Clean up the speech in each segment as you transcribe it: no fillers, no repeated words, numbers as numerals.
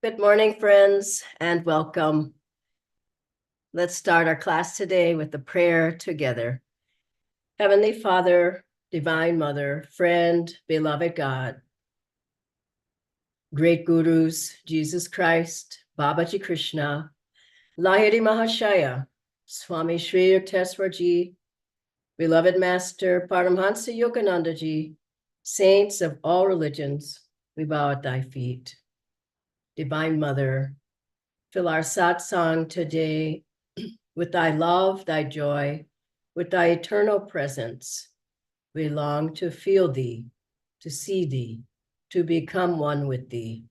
Good morning, friends, and welcome. Let's start our class today with a prayer together. Heavenly Father, Divine Mother, friend, beloved God, great gurus, Jesus Christ, Babaji Krishna, Lahiri Mahashaya, Swami Sri Yukteswarji, beloved Master Paramhansa Yoganandaji, saints of all religions, we bow at thy feet. Divine Mother, fill our satsang today with thy love, thy joy, with thy eternal presence. We long to feel thee, to see thee, to become one with thee.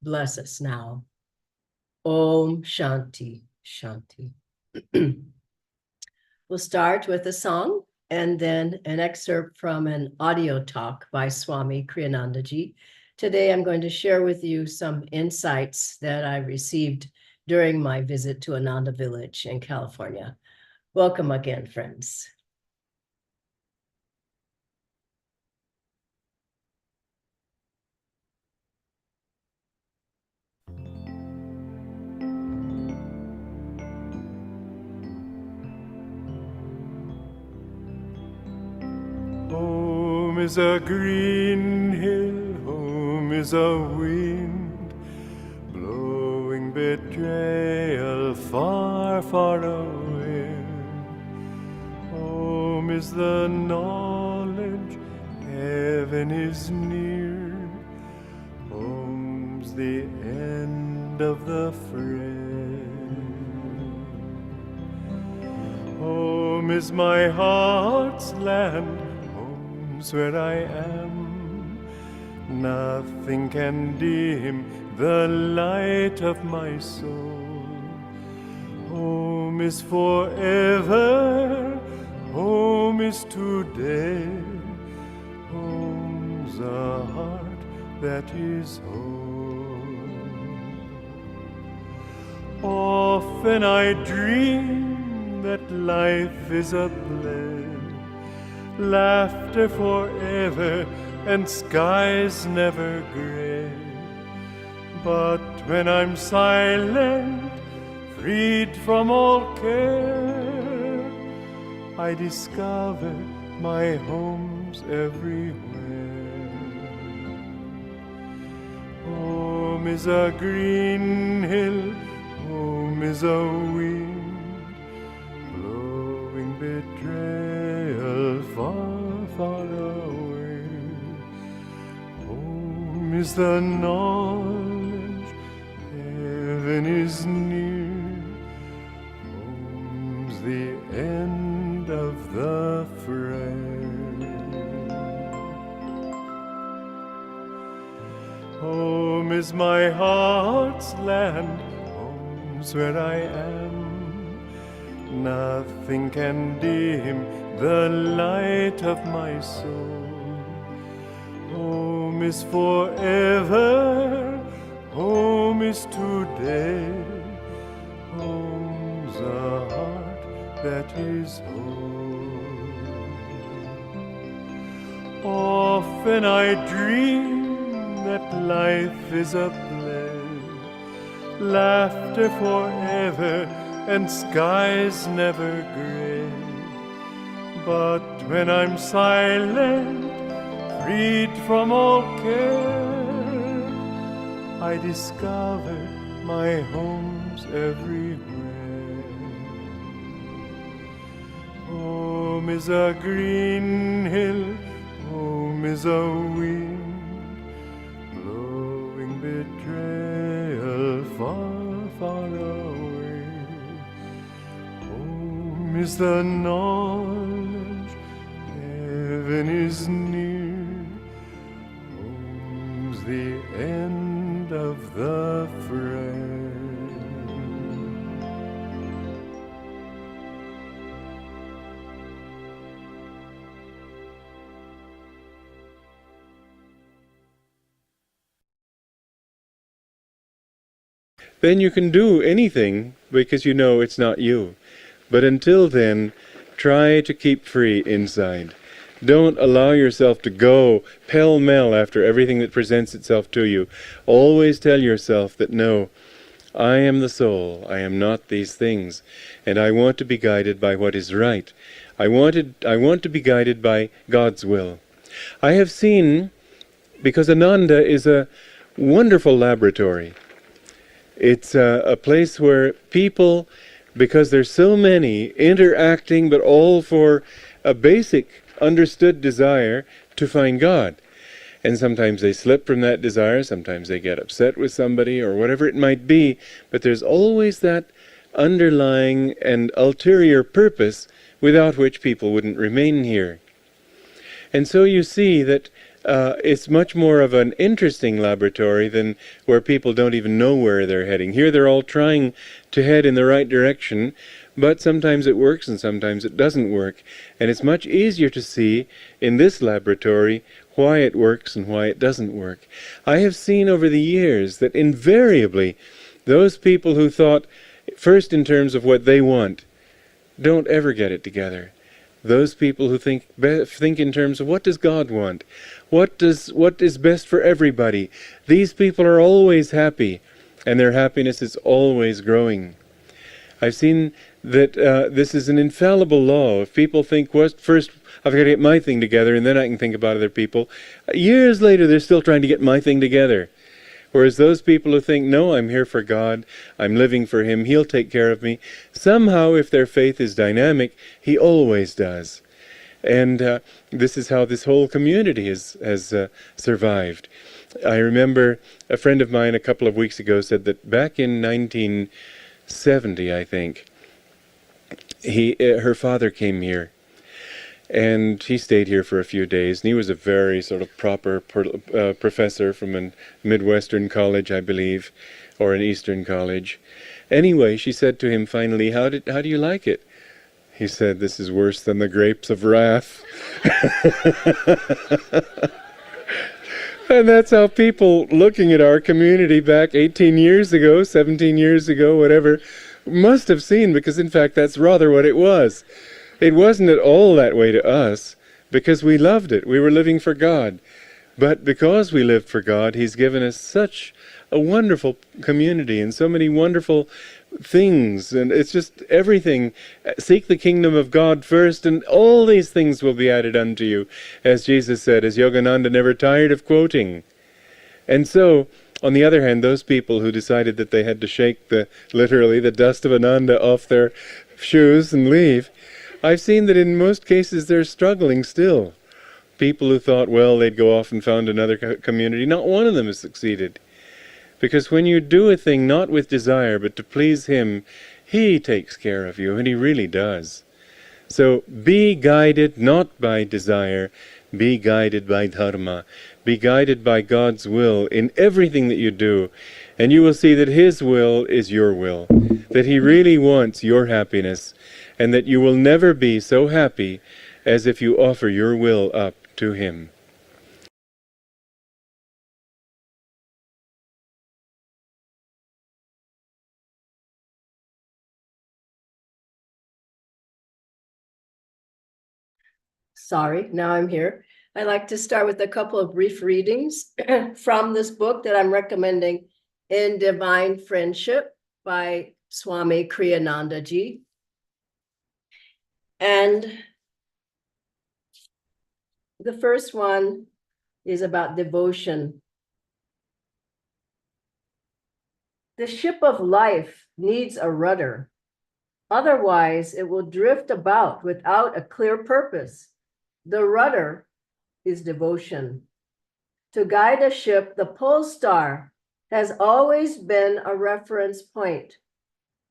Bless us now. Om Shanti, Shanti. We'll start with a song and then an excerpt from an audio talk by Swami Kriyanandaji. Today, I'm going to share with you some insights that I received during my visit to Ananda Village in California. Welcome again, friends. Home is a green hill, home is a wind, blowing betrayal far, far away. Home is the knowledge heaven is near, home's the end of the fray. Home is my heart's land, home's where I am. Nothing can dim the light of my soul. Home is forever, home is today. Home's a heart that is whole. Often I dream that life is a play, laughter forever and skies never gray. But when I'm silent, freed from all care, I discover my home's everywhere. Home is a green hill, home is a wind, betrayal far, far away. Home is the knowledge heaven is near. Home's the end of the fray. Home is my heart's land, home's where I am. Nothing can dim the light of my soul. Home is forever, home is today. Home's a heart that is whole. Often I dream that life is a play, laughter forever and skies never gray. But when I'm silent, freed from all care, I discover my home's everywhere. Home is a green hill, home is a wind, blowing betrayal far, far away. Home is the knowledge heaven is near. Home's the end of the fray. Then you can do anything because you know it's not you. But until then, try to keep free inside. Don't allow yourself to go pell-mell after everything that presents itself to you. Always tell yourself that no, I am the soul, I am not these things, and I want to be guided by what is right. I want to be guided by God's will. I have seen, because Ananda is a wonderful laboratory. It's a place where people, because there's so many interacting, but all for a basic understood desire to find God. And sometimes they slip from that desire, sometimes they get upset with somebody or whatever it might be, but there's always that underlying and ulterior purpose without which people wouldn't remain here. And so you see that it's much more of an interesting laboratory than where people don't even know where they're heading. Here they're all trying to head in the right direction, but sometimes it works and sometimes it doesn't work. And it's much easier to see in this laboratory why it works and why it doesn't work. I have seen over the years that invariably those people who thought first in terms of what they want don't ever get it together. Those people who think in terms of what does God want? What is best for everybody? These people are always happy, and their happiness is always growing. I've seen that this is an infallible law. If people think, well, first I've got to get my thing together and then I can think about other people, years later they're still trying to get my thing together. Whereas those people who think, no, I'm here for God, I'm living for Him, He'll take care of me, somehow if their faith is dynamic, He always does. And this is how this whole community has survived. I remember a friend of mine a couple of weeks ago said that back in 1970, I think, her father came here. And he stayed here for a few days, and he was a very sort of proper professor from a Midwestern college, I believe, or an Eastern college. Anyway, she said to him finally, how do you like it? He said, this is worse than the grapes of wrath. And that's how people looking at our community back 18 years ago, 17 years ago, whatever, must have seen, because in fact that's rather what it was. It wasn't at all that way to us, because we loved it. We were living for God. But because we lived for God, He's given us such a wonderful community and so many wonderful things. And it's just everything. Seek the kingdom of God first, and all these things will be added unto you, as Jesus said, as Yogananda never tired of quoting. And so, on the other hand, those people who decided that they had to shake literally the dust of Ananda off their shoes and leave, I've seen that in most cases they're struggling still. People who thought, well, they'd go off and found another community, not one of them has succeeded. Because when you do a thing not with desire, but to please Him, He takes care of you, and He really does. So be guided not by desire, be guided by dharma. Be guided by God's will in everything that you do, and you will see that His will is your will, that He really wants your happiness, and that you will never be so happy as if you offer your will up to Him. Sorry, now I'm here. I'd like to start with a couple of brief readings from this book that I'm recommending, In Divine Friendship by Swami Kriyananda Ji. And the first one is about devotion. The ship of life needs a rudder. Otherwise, it will drift about without a clear purpose. The rudder is devotion. To guide a ship, the pole star has always been a reference point.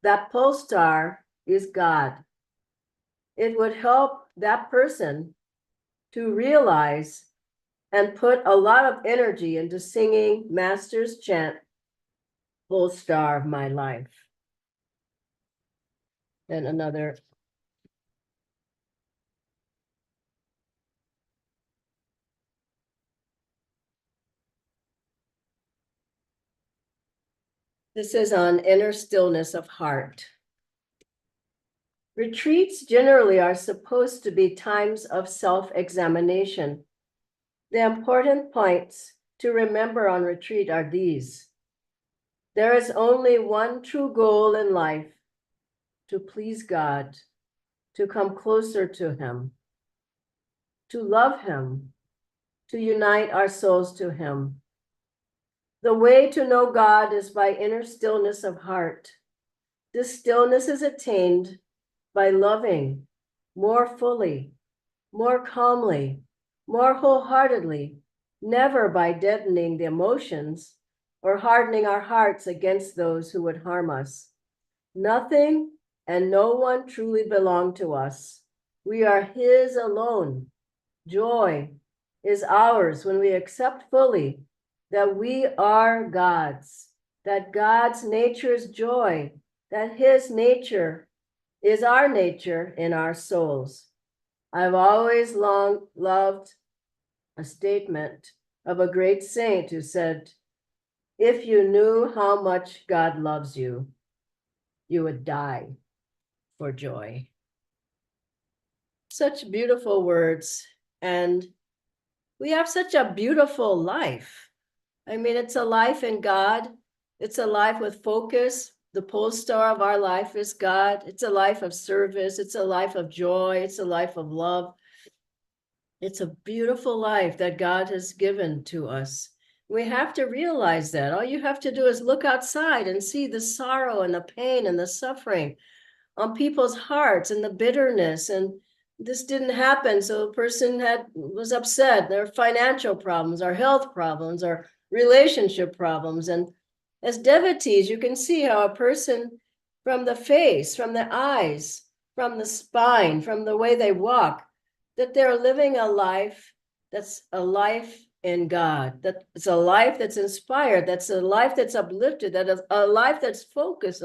That pole star is God. It would help that person to realize and put a lot of energy into singing Master's chant, Pole Star of My Life. And another. This is on inner stillness of heart. Retreats generally are supposed to be times of self-examination. The important points to remember on retreat are these. There is only one true goal in life: to please God, to come closer to Him, to love Him, to unite our souls to Him. The way to know God is by inner stillness of heart. This stillness is attained by loving more fully, more calmly, more wholeheartedly, never by deadening the emotions or hardening our hearts against those who would harm us. Nothing and no one truly belong to us. We are His alone. Joy is ours when we accept fully that we are God's, that God's nature is joy, that His nature is our nature in our souls. I've always long loved a statement of a great saint who said, "If you knew how much God loves you, you would die for joy." Such beautiful words. And we have such a beautiful life. I mean, it's a life in God. It's a life with focus. The pole star of our life is God. It's a life of service. It's a life of joy. It's a life of love. It's a beautiful life that God has given to us. We have to realize that. All you have to do is look outside and see the sorrow and the pain and the suffering on people's hearts and the bitterness. And this didn't happen, so the person was upset. There are financial problems, or health problems, or relationship problems. And as devotees, you can see how a person, from the face, from the eyes, from the spine, from the way they walk, that they're living a life that's a life in God, that it's a life that's inspired, that's a life that's uplifted, that is a life that's focused,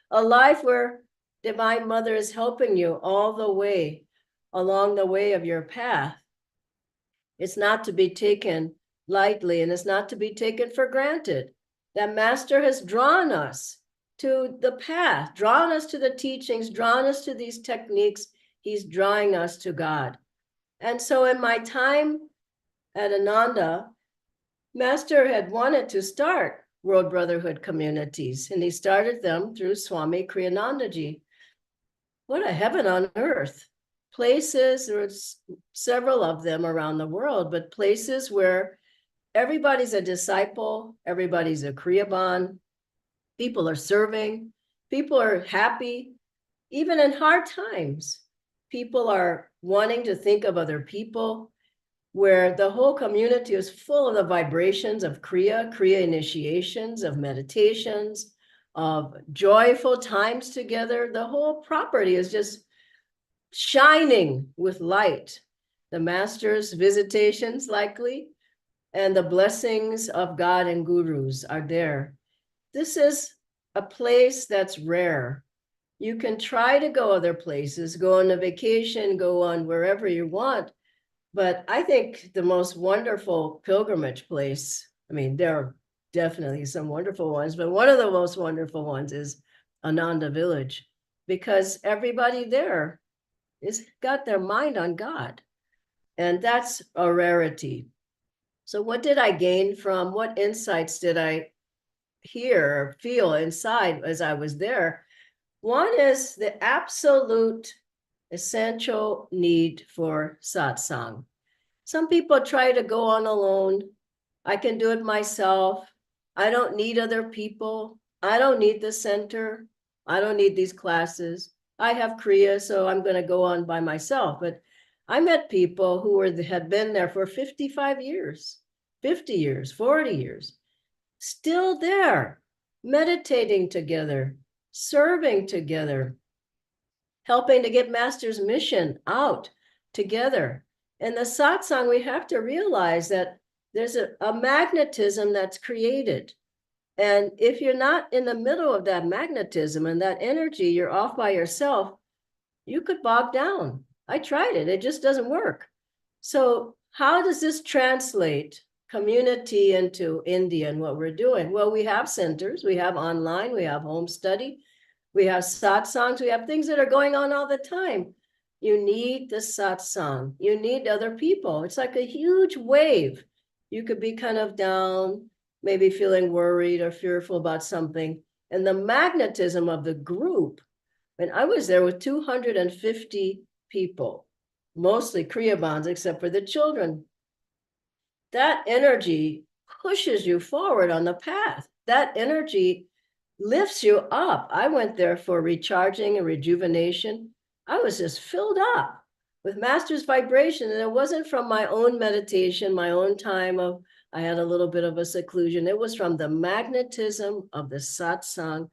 a life where Divine Mother is helping you all the way along the way of your path. It's not to be taken lightly, and it's not to be taken for granted. That Master has drawn us to the path, drawn us to the teachings, drawn us to these techniques. He's drawing us to God. And so in my time at Ananda, Master had wanted to start World Brotherhood communities, and he started them through Swami Kriyanandaji. What a heaven on earth. Places, there's several of them around the world, but places where everybody's a disciple, everybody's a Kriyaban, people are serving, people are happy, even in hard times. People are wanting to think of other people, where the whole community is full of the vibrations of Kriya initiations, of meditations, of joyful times together. The whole property is just shining with light. The Master's visitations, likely, and the blessings of God and gurus are there. This is a place that's rare. You can try to go other places, go on a vacation, go on wherever you want, but I think the most wonderful pilgrimage place, I mean, there are definitely some wonderful ones, but one of the most wonderful ones is Ananda Village, because everybody there is got their mind on God. And that's a rarity. So what did I gain from, what insights did I hear or feel inside as I was there? One is the absolute essential need for satsang. Some people try to go on alone. I can do it myself. I don't need other people. I don't need the center. I don't need these classes. I have Kriya, so I'm going to go on by myself. But I met people who had been there for 55 years, 50 years, 40 years, still there, meditating together, serving together, helping to get Master's mission out together. And the satsang, we have to realize that there's a magnetism that's created. And if you're not in the middle of that magnetism and that energy, you're off by yourself, you could bog down. I tried it. It just doesn't work. So how does this translate community into India and what we're doing? Well, we have centers, we have online, we have home study, We have satsangs, we have things that are going on all the time. You need the satsang. You need other people. It's like a huge wave. You could be kind of down, maybe feeling worried or fearful about something. And the magnetism of the group, and I was there with 250 people, mostly Kriya bonds, except for the children. That energy pushes you forward on the path. That energy lifts you up. I went there for recharging and rejuvenation. I was just filled up with master's vibration. And it wasn't from my own meditation, my own time of, I had a little bit of a seclusion. It was from the magnetism of the satsang,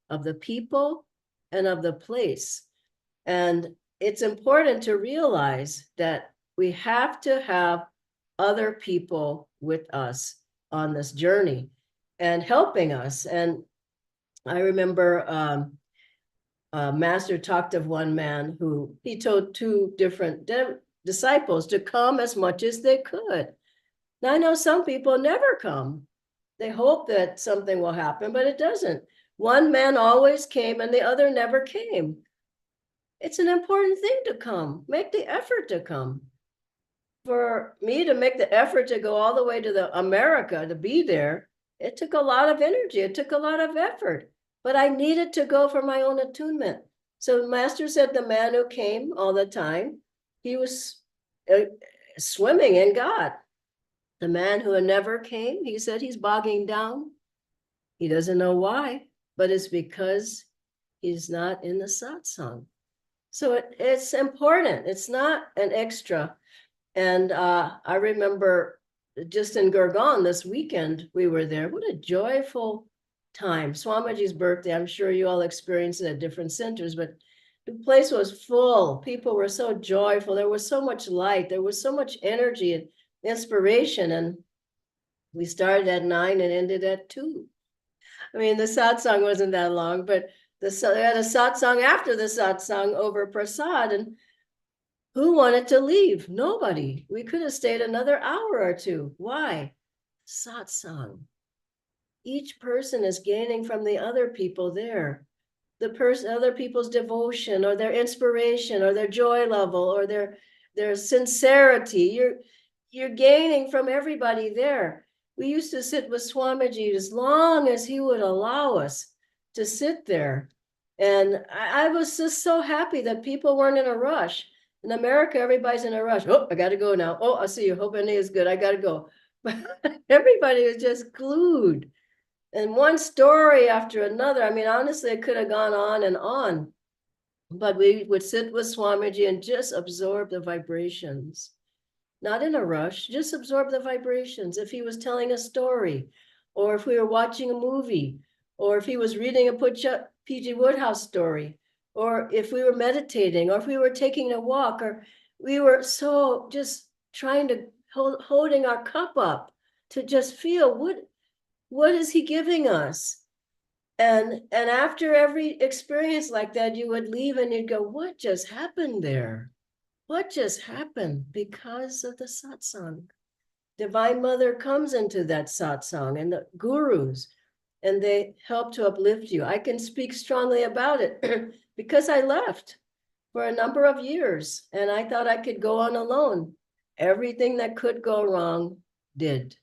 of the people and of the place. And it's important to realize that we have to have other people with us on this journey and helping us. And I remember Master talked of one man who he told two different disciples to come as much as they could. Now, I know some people never come. They hope that something will happen, but it doesn't. One man always came and the other never came. It's an important thing to come. Make the effort to come. For me to make the effort to go all the way to America to be there, it took a lot of energy. It took a lot of effort, but I needed to go for my own attunement. So Master said the man who came all the time, he was swimming in God. The man who never came, he said he's bogging down. He doesn't know why, but it's because he's not in the satsang. So it's important. It's not an extra. And I remember just in Gurgaon this weekend, we were there. What a joyful time. Swamiji's birthday, I'm sure you all experienced it at different centers, but the place was full. People were so joyful. There was so much light. There was so much energy and inspiration. And we started at 9 and ended at 2. I mean, the satsang wasn't that long, but they had a satsang after the satsang over prasad. And who wanted to leave? Nobody. We could have stayed another hour or two. Why? Satsang. Each person is gaining from the other people there. Other people's devotion or their inspiration or their joy level or their sincerity. You're gaining from everybody there. We used to sit with Swamiji as long as he would allow us to sit there. And I was just so happy that people weren't in a rush. In America, everybody's in a rush. Oh, I got to go now. Oh, I'll see you. Hope any is good. I got to go. But everybody was just glued. And one story after another. I mean, honestly, it could have gone on and on. But we would sit with Swamiji and just absorb the vibrations. Not in a rush, just absorb the vibrations. If he was telling a story, or if we were watching a movie, or if he was reading a P.G. Wodehouse story, or if we were meditating, or if we were taking a walk, or we were so just trying to holding our cup up to just feel what is he giving us? And after every experience like that, you would leave and you'd go, what just happened there? What just happened? Because of the satsang. Divine Mother comes into that satsang and the gurus, and they help to uplift you. I can speak strongly about it because I left for a number of years and I thought I could go on alone. Everything that could go wrong did.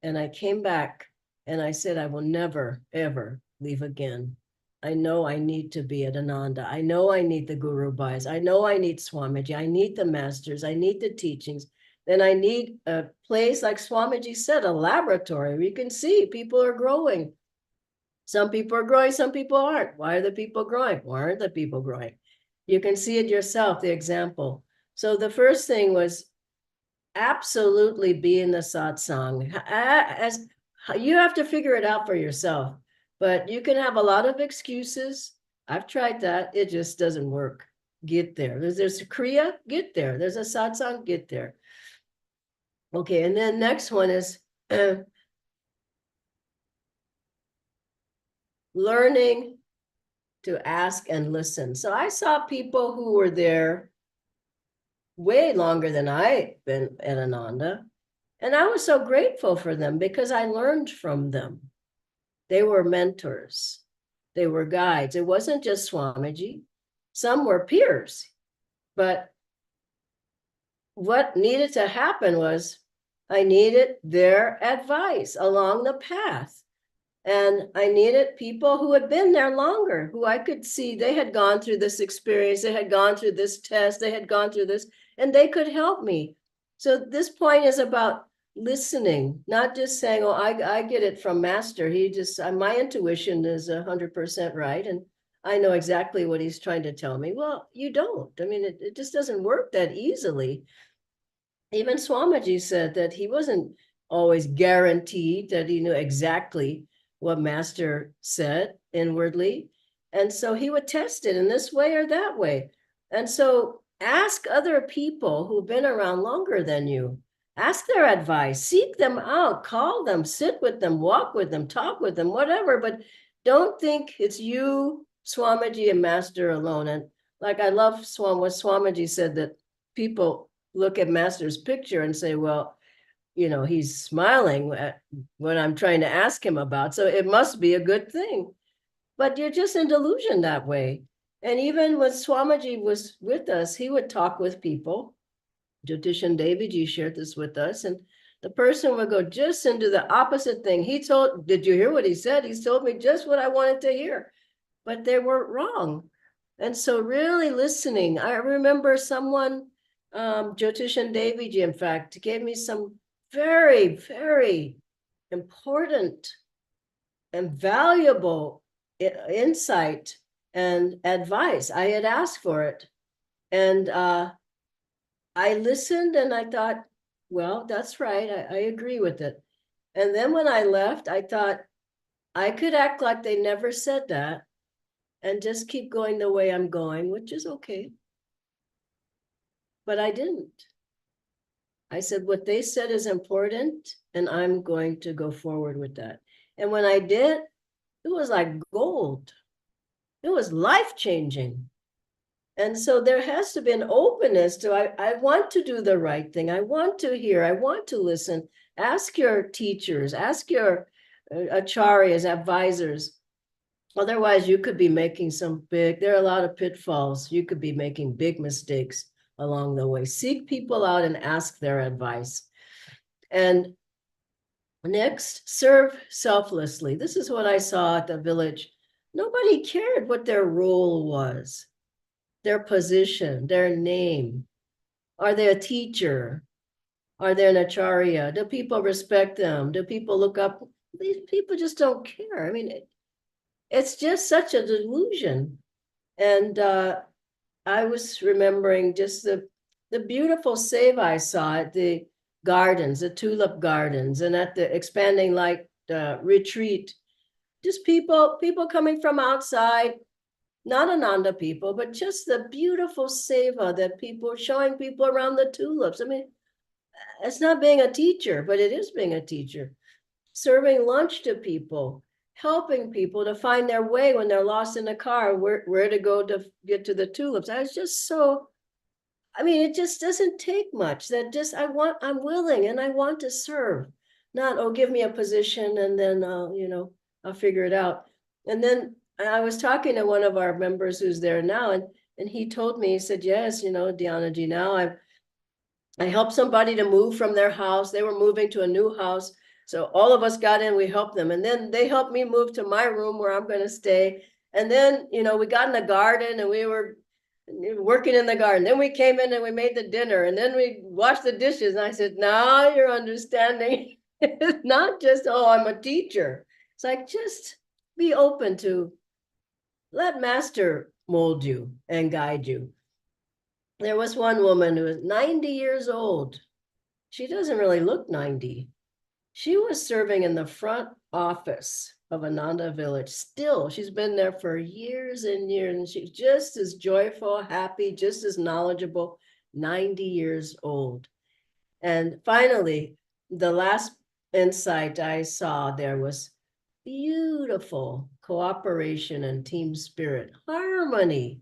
And I came back and I said, I will never, ever leave again. I know I need to be at Ananda. I know I need the Guru Bhais. I know I need Swamiji. I need the masters. I need the teachings. Then I need a place, like Swamiji said, a laboratory where you can see people are growing. Some people are growing, some people aren't. Why are the people growing? Why aren't the people growing? You can see it yourself, the example. So the first thing was absolutely be in the satsang. As you have to figure it out for yourself. But you can have a lot of excuses. I've tried that. It just doesn't work. Get there. There's a Kriya, get there. There's a satsang, get there. Okay, and then next one is learning to ask and listen. So I saw people who were there way longer than I've been at Ananda. And I was so grateful for them because I learned from them. They were mentors. they were guides. It wasn't just Swamiji. Some were peers. But what needed to happen was I needed their advice along the path. And I needed people who had been there longer, who I could see they had gone through this experience, they had gone through this test, they had gone through this, and they could help me. So this point is about listening, not just saying, oh, I get it from Master. He just, my intuition is 100% right. And I know exactly what he's trying to tell me. Well, you don't. I mean, it just doesn't work that easily. Even Swamiji said that he wasn't always guaranteed that he knew exactly what Master said inwardly. And so he would test it in this way or that way. And so ask other people who've been around longer than you. Ask their advice, seek them out, call them, sit with them, walk with them, talk with them, whatever. But don't think it's you, Swamiji, and Master alone. And like I love what Swamiji said, that people look at Master's picture and say, well, you know, he's smiling at what I'm trying to ask him about, so it must be a good thing. But you're just in delusion that way. And even when Swamiji was with us, he would talk with people. Jyotishan Deviji shared this with us, and the person would go just into the opposite thing. Did you hear what he said? He's told me just what I wanted to hear, but they were wrong. And so really listening. I remember someone, Jyotishan Deviji, in fact, gave me some very, very important and valuable insight and advice. I had asked for it. And I listened and I thought, well, that's right. I agree with it. And then when I left, I thought I could act like they never said that and just keep going the way I'm going, which is okay. But I didn't. I said, what they said is important, and I'm going to go forward with that. And when I did, it was like gold. It was life-changing. And so there has to be an openness to, I want to do the right thing. I want to hear, I want to listen. Ask your teachers, ask your acharyas, advisors. Otherwise, you could be making there are a lot of pitfalls. You could be making big mistakes along the way. Seek people out and ask their advice. And next, serve selflessly. This is what I saw at the village. Nobody cared what their role was, their position, their name. Are they a teacher? Are they an acharya? Do people respect them? Do people look up? These people just don't care. I mean, it's just such a delusion. And I was remembering just the beautiful seva I saw at the gardens, the tulip gardens, and at the expanding light retreat. Just people coming from outside, not Ananda people, but just the beautiful seva that people showing people around the tulips. I mean, it's not being a teacher, but it is being a teacher. Serving lunch to people, helping people to find their way when they're lost in a car, where to go to get to the tulips. I was just so, I mean, it just doesn't take much. That just, I'm willing and I want to serve. Not, oh, give me a position and then I'll figure it out. And then I was talking to one of our members who's there now, and he told me, he said, yes, Dhyanaji, now I helped somebody to move from their house. They were moving to a new house. So all of us got in, we helped them. And then they helped me move to my room where I'm going to stay. And then, we got in the garden and we were working in the garden. Then we came in and we made the dinner. And then we washed the dishes. And I said, now you're understanding. It's not just, oh, I'm a teacher. It's like, just be open to let Master mold you and guide you. There was one woman who was 90 years old. She doesn't really look 90. She was serving in the front office of Ananda Village. Still, she's been there for years and years, and she's just as joyful, happy, just as knowledgeable, 90 years old. And finally, the last insight I saw there was beautiful cooperation and team spirit, harmony.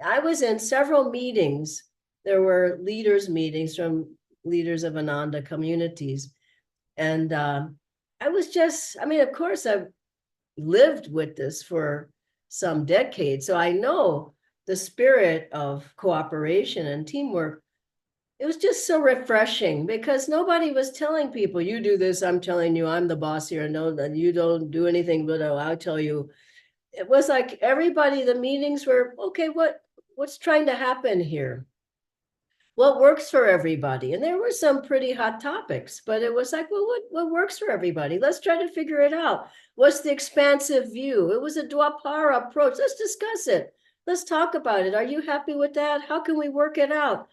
I was in several meetings. There were leaders' meetings from leaders of Ananda communities. And I was just, of course, I've lived with this for some decades. So I know the spirit of cooperation and teamwork. It was just so refreshing because nobody was telling people, you do this, I'm telling you, I'm the boss here. No, that you don't do anything, but I'll tell you. It was like everybody, the meetings were, okay, what's trying to happen here? What works for everybody? And there were some pretty hot topics, but it was like, well, what works for everybody? Let's try to figure it out. What's the expansive view? It was a Dwapara approach. Let's discuss it. Let's talk about it. Are you happy with that? How can we work it out?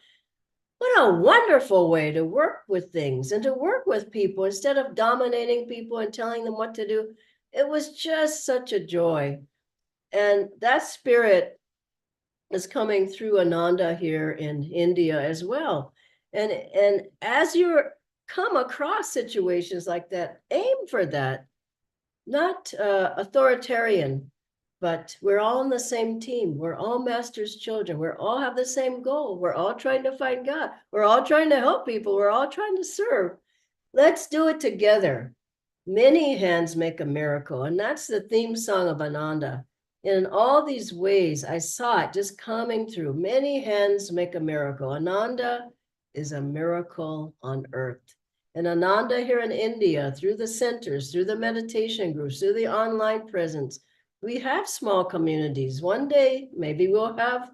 What a wonderful way to work with things and to work with people instead of dominating people and telling them what to do. It was just such a joy. And that spirit is coming through Ananda here in India as well. And as you come across situations like that, aim for that, not authoritarian, but we're all on the same team. We're all master's children. We all have the same goal. We're all trying to find God. We're all trying to help people. We're all trying to serve. Let's do it together. Many hands make a miracle. And that's the theme song of Ananda. In all these ways, I saw it just coming through. Many hands make a miracle. Ananda is a miracle on earth. And Ananda here in India, through the centers, through the meditation groups, through the online presence, we have small communities. One day, maybe we'll have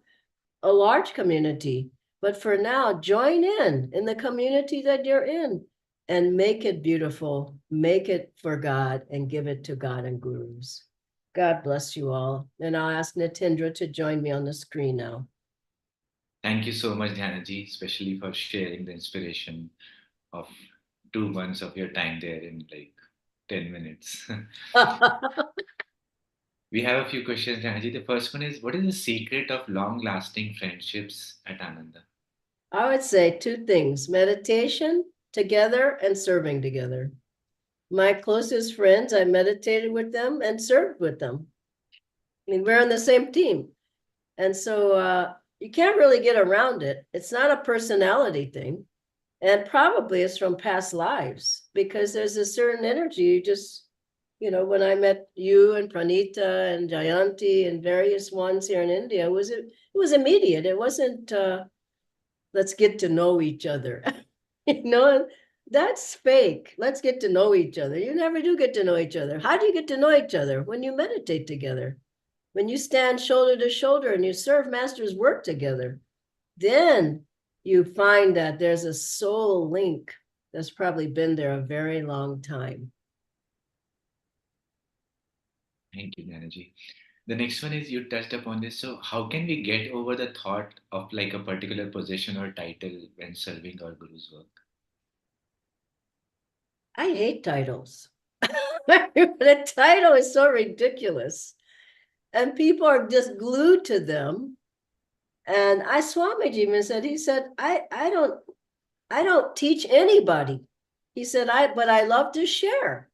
a large community. But for now, join in the community that you're in and make it beautiful, make it for God and give it to God and gurus. God bless you all. And I'll ask Nitendra to join me on the screen now. Thank you so much, Dhyanaji, especially for sharing the inspiration of 2 months of your time there in like 10 minutes. We have a few questions, Dhyanaji. The first one is, what is the secret of long-lasting friendships at Ananda? I would say 2 things: meditation together and serving together. My closest friends, I meditated with them and served with them. I mean, we're on the same team. And so you can't really get around it. It's not a personality thing. And probably it's from past lives because there's a certain energy. You just, when I met you and Pranita and Jayanti and various ones here in India, it was immediate. It wasn't, let's get to know each other. That's fake. Let's get to know each other. You never do get to know each other. How do you get to know each other? When you meditate together. When you stand shoulder to shoulder and you serve master's work together, then you find that there's a soul link that's probably been there a very long time. Thank you, Dhyanaji. The next one is, you touched upon this. So how can we get over the thought of like a particular position or title when serving our Guru's work? I hate titles. The title is so ridiculous. And people are just glued to them. And Swamiji even said, he said, I don't teach anybody. He said, but I love to share.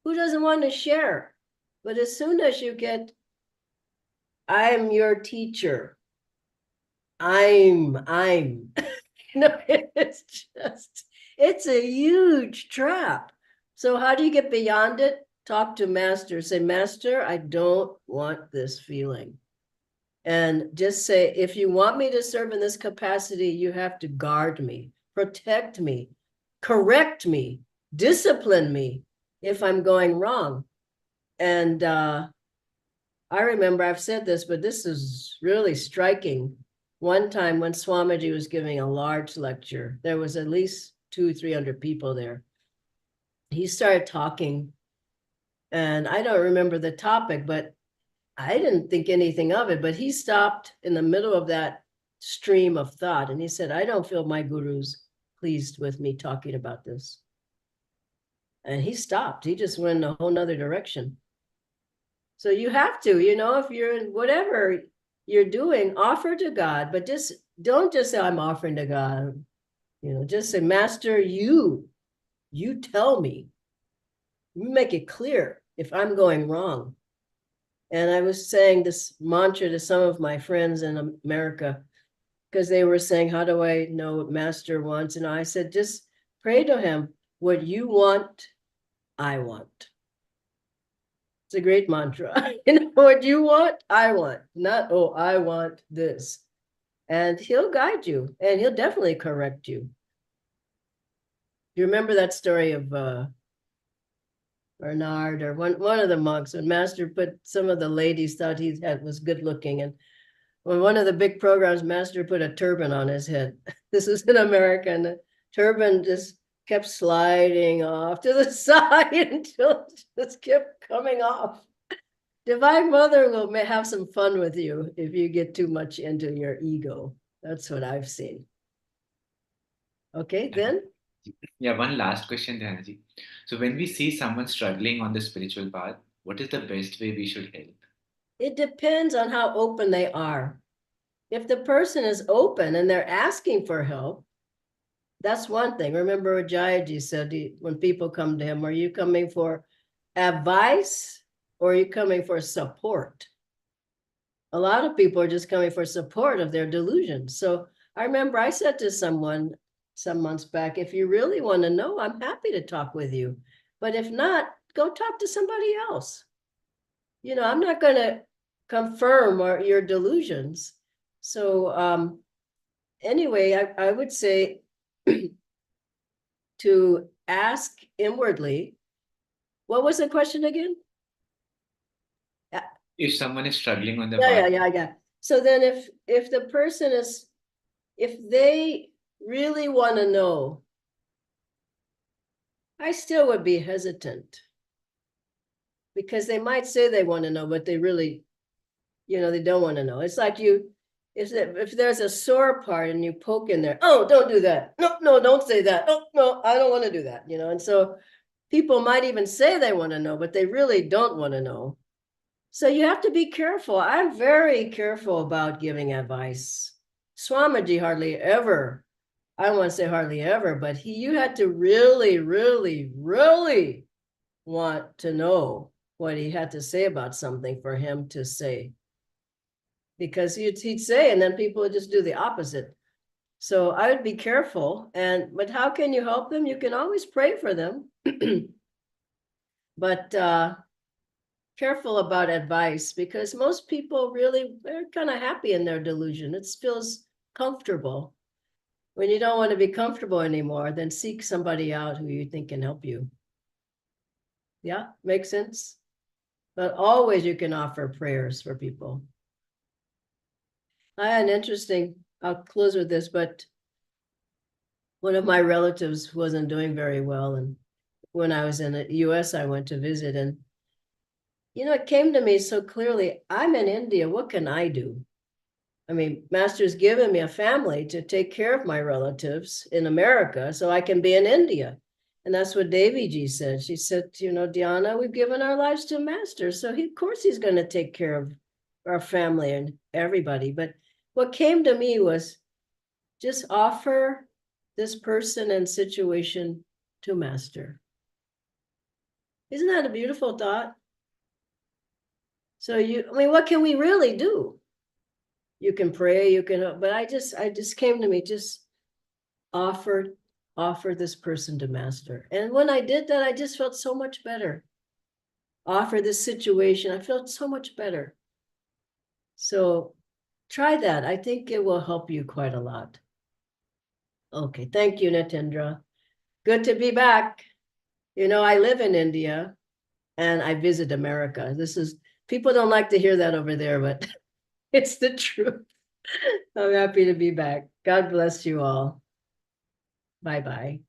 Who doesn't want to share? But as soon as you get, I am your teacher. I'm, it's a huge trap. So how do you get beyond it? Talk to Master. Say, Master, I don't want this feeling. And just say, if you want me to serve in this capacity, you have to guard me, protect me, correct me, discipline me if I'm going wrong. And I remember I've said this, but this is really striking. One time when Swamiji was giving a large lecture, there was at least 200-300 people there. He started talking, and I don't remember the topic, but I didn't think anything of it, but he stopped in the middle of that stream of thought. And he said, I don't feel my guru's pleased with me talking about this. And he stopped. He just went in a whole nother direction. So you have to, if you're in whatever you're doing, offer to God, but don't just say, I'm offering to God. Just say, Master, you tell me. You make it clear if I'm going wrong. And I was saying this mantra to some of my friends in America because they were saying, how do I know what Master wants? And I said, just pray to him. What you want, I want. It's a great mantra. You know what you want? I want. Not, oh, I want this. And he'll guide you and he'll definitely correct you. You remember that story of Bernard or one of the monks when Master put some of the ladies thought he had was good looking, and when one of the big programs, Master put a turban on his head. This was in America, and the turban just kept sliding off to the side until it just kept coming off. Divine Mother will have some fun with you if you get too much into your ego. That's what I've seen. Okay, then? Yeah, one last question, Dhyanji. So when we see someone struggling on the spiritual path, what is the best way we should help? It depends on how open they are. If the person is open and they're asking for help, that's one thing. Remember what Jayaji said when people come to him, are you coming for advice or are you coming for support? A lot of people are just coming for support of their delusions. So I remember I said to someone some months back, if you really want to know, I'm happy to talk with you. But if not, go talk to somebody else. You know, I'm not going to confirm your delusions. So anyway, I would say to ask inwardly. What was the question again? If someone is struggling on the Yeah, path, yeah. So then if the person is, if they really want to know, I still would be hesitant. Because they might say they want to know, but they really, you know, they don't want to know. It's like if there's a sore part and you poke in there, oh, don't do that. No, don't say that. Oh, no, I don't want to do that, you know. And so people might even say they want to know, but they really don't want to know. So you have to be careful. I'm very careful about giving advice. Swamiji hardly ever, I don't want to say hardly ever, but you had to really, really, really want to know what he had to say about something for him to say. Because he'd say, and then people would just do the opposite. So I would be careful. But how can you help them? You can always pray for them. But careful about advice, because most people really, they're kind of happy in their delusion. It feels comfortable. When you don't want to be comfortable anymore, then seek somebody out who you think can help you. Yeah, makes sense? But always you can offer prayers for people. I had an interesting, I'll close with this, but one of my relatives wasn't doing very well. And when I was in the US, I went to visit, and you know, it came to me so clearly, I'm in India, what can I do? I mean, Master's given me a family to take care of my relatives in America, so I can be in India. And that's what Devi Ji said. She said, you know, Dhyana, we've given our lives to Master, so of course he's going to take care of our family and everybody. But what came to me was just offer this person and situation to Master. Isn't that a beautiful thought? So I mean, what can we really do? You can pray, you can, but I just came to me, just offer this person to Master. And when I did that, I just felt so much better. Offer this situation, I felt so much better. So try that. I think it will help you quite a lot. Okay, thank you, Natendra. Good to be back. You know, I live in India and I visit America. People don't like to hear that over there, but it's the truth. I'm happy to be back. God bless you all. Bye-bye.